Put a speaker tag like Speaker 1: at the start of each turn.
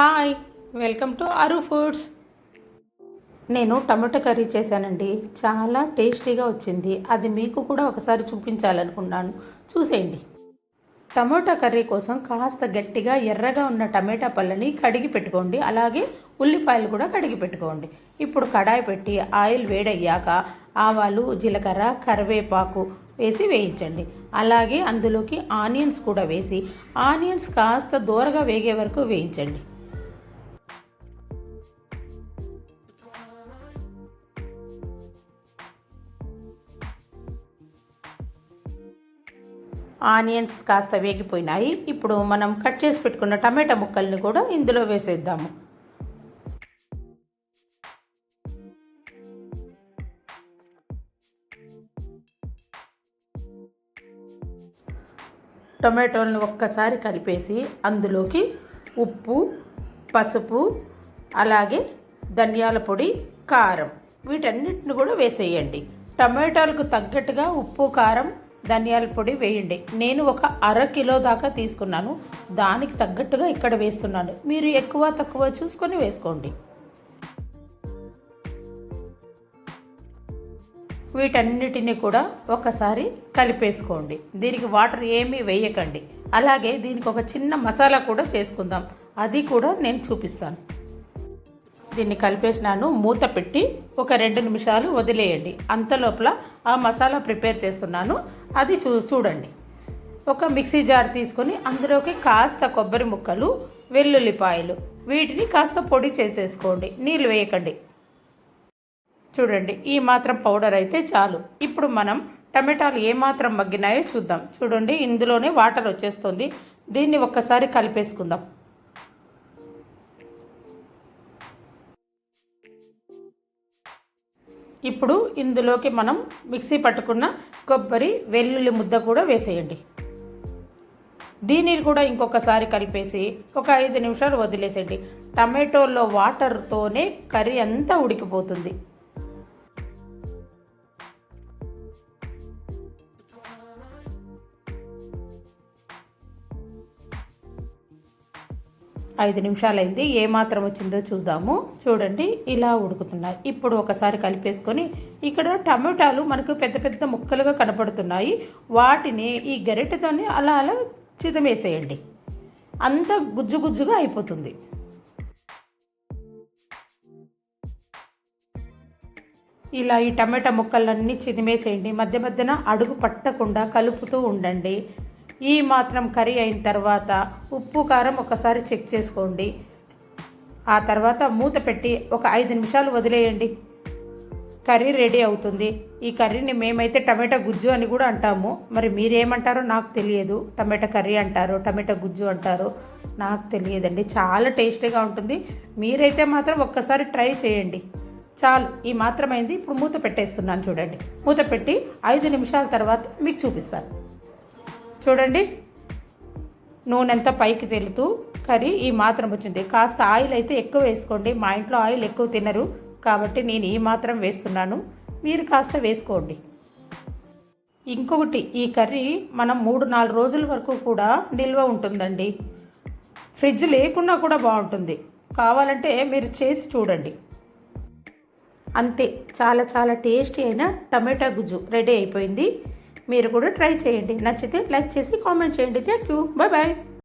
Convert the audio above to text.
Speaker 1: Hi, welcome to అరు foods. నేను tomato curry చేశానండి. చాలా టేస్టీగా వచ్చింది. అది మీకు కూడా ఒకసారి చూపించాలనుకున్నాను. చూసేయండి. టమాటా కర్రీ కోసం కాస్త గట్టిగా ఎర్రగా ఉన్న టమాటా పళ్ళని కడిగి పెట్టుకోండి. అలాగే ఉల్లిపాయలు కూడా కడిగి పెట్టుకోండి. ఇప్పుడు కడాయి పెట్టి ఆయిల్ వేడయ్యాక ఆవాలు, జీలకర్ర, కరివేపాకు వేసి వేయించండి. అలాగే అందులోకి ఆనియన్స్ కూడా వేసి ఆనియన్స్ కాస్త దూరగా వేగే వరకు వేయించండి. ఆనియన్స్ కాస్త వేగిపోయినాయి. ఇప్పుడు మనం కట్ చేసి పెట్టుకున్న టమాటా ముక్కల్ని కూడా ఇందులో వేసేద్దాము. టొమాటోలను ఒక్కసారి కలిపేసి అందులోకి ఉప్పు, పసుపు, అలాగే ధనియాల పొడి, కారం వీటన్నిటిని కూడా వేసేయండి. టమాటాలకు తగ్గట్టుగా ఉప్పు, కారం, ధనియాల పొడి వేయండి. నేను ఒక అరకిలో దాకా తీసుకున్నాను. దానికి తగ్గట్టుగా ఇక్కడ వేస్తున్నాను. మీరు ఎక్కువ తక్కువ చూసుకొని వేసుకోండి. వీటన్నిటిని కూడా ఒకసారి కలిపేసుకోండి. దీనికి వాటర్ ఏమీ వేయకండి. అలాగే దీనికి ఒక చిన్న మసాలా కూడా చేసుకుందాం. అది కూడా నేను చూపిస్తాను. దీన్ని కలిపేసినాను. మూత పెట్టి ఒక 2 నిమిషాలు వదిలేయండి. అంతలోపల ఆ మసాలా ప్రిపేర్ చేస్తున్నాను. అది చూడండి. ఒక మిక్సీ జార్ తీసుకొని అందులోకి కాస్త కొబ్బరి ముక్కలు, వెల్లుల్లిపాయలు వీటిని కాస్త పొడి చేసేసుకోండి. నీళ్ళు వేయకండి. చూడండి, ఈ మాత్రం పౌడర్ అయితే చాలు. ఇప్పుడు మనం టమాటాలు ఏమాత్రం మగ్గినాయో చూద్దాం. చూడండి, ఇందులోనే వాటర్ వచ్చేస్తుంది. దీన్ని ఒక్కసారి కలిపేసుకుందాం. ఇప్పుడు ఇందులోకి మనం మిక్సీ పట్టుకున్న కొబ్బరి, వెల్లుల్లి ముద్ద కూడా వేసేయండి. దీనిని కూడా ఇంకొకసారి కలిపేసి ఒక 5 నిమిషాలు వదిలేసేయండి. టమాటోలో వాటర్తోనే కర్రీ అంతా ఉడికిపోతుంది. ఐదు నిమిషాలైంది. ఏమాత్రం వచ్చిందో చూద్దాము. చూడండి, ఇలా ఉడుకుతున్నాయి. ఇప్పుడు ఒకసారి కలిపేసుకొని ఇక్కడ టమాటాలు మనకు పెద్ద పెద్ద ముక్కలుగా కనపడుతున్నాయి. వాటిని ఈ గరిటెతోనే అలా అలా చిదిమేసేయండి. అంత గుజ్జు గుజ్జుగా అయిపోతుంది. ఇలా ఈ టమాటా ముక్కలన్నీ చిదిమేసేయండి. మధ్య మధ్యన అడుగు పట్టకుండా కలుపుతూ ఉండండి. ఈ మాత్రం కర్రీ అయిన తర్వాత ఉప్పు, కారం ఒకసారి చెక్ చేసుకోండి. ఆ తర్వాత మూత పెట్టి ఒక 5 నిమిషాలు వదిలేయండి. కర్రీ రెడీ అవుతుంది. ఈ కర్రీని మేమైతే టమాటా గుజ్జు అని కూడా అంటాము. మరి మీరేమంటారో నాకు తెలియదు. టమాటా కర్రీ అంటారు, టమాటా గుజ్జు అంటారు, నాకు తెలియదండి. చాలా టేస్టీగా ఉంటుంది. మీరైతే మాత్రం ఒక్కసారి ట్రై చేయండి. చాలు, ఈ మాత్రమైంది. ఇప్పుడు మూత పెట్టేస్తున్నాను. చూడండి, మూత పెట్టి 5 నిమిషాల తర్వాత మీకు చూపిస్తాను. చూడండి, నూనె అంతా పైకి తేలుతూ కర్రీ ఈ మాత్రం వచ్చింది. కాస్త ఆయిల్ అయితే ఎక్కువ వేసుకోండి. మా ఇంట్లో ఆయిల్ ఎక్కువ తినరు కాబట్టి నేను ఈ మాత్రం వేస్తున్నాను. మీరు కాస్త వేసుకోండి. ఇంకొకటి, ఈ కర్రీ మనం 3-4 రోజుల వరకు కూడా నిల్వ ఉంటుందండి. ఫ్రిడ్జ్ లేకున్నా కూడా బాగుంటుంది. కావాలంటే మీరు చేసి చూడండి. అంతే, చాలా చాలా టేస్టీ అయిన టమాటా గుజ్జు రెడీ అయిపోయింది. మీరు కూడా ట్రై చేయండి. నచ్చితే లైక్ చేసి కామెంట్ చేయండి. Thank you. Bye bye.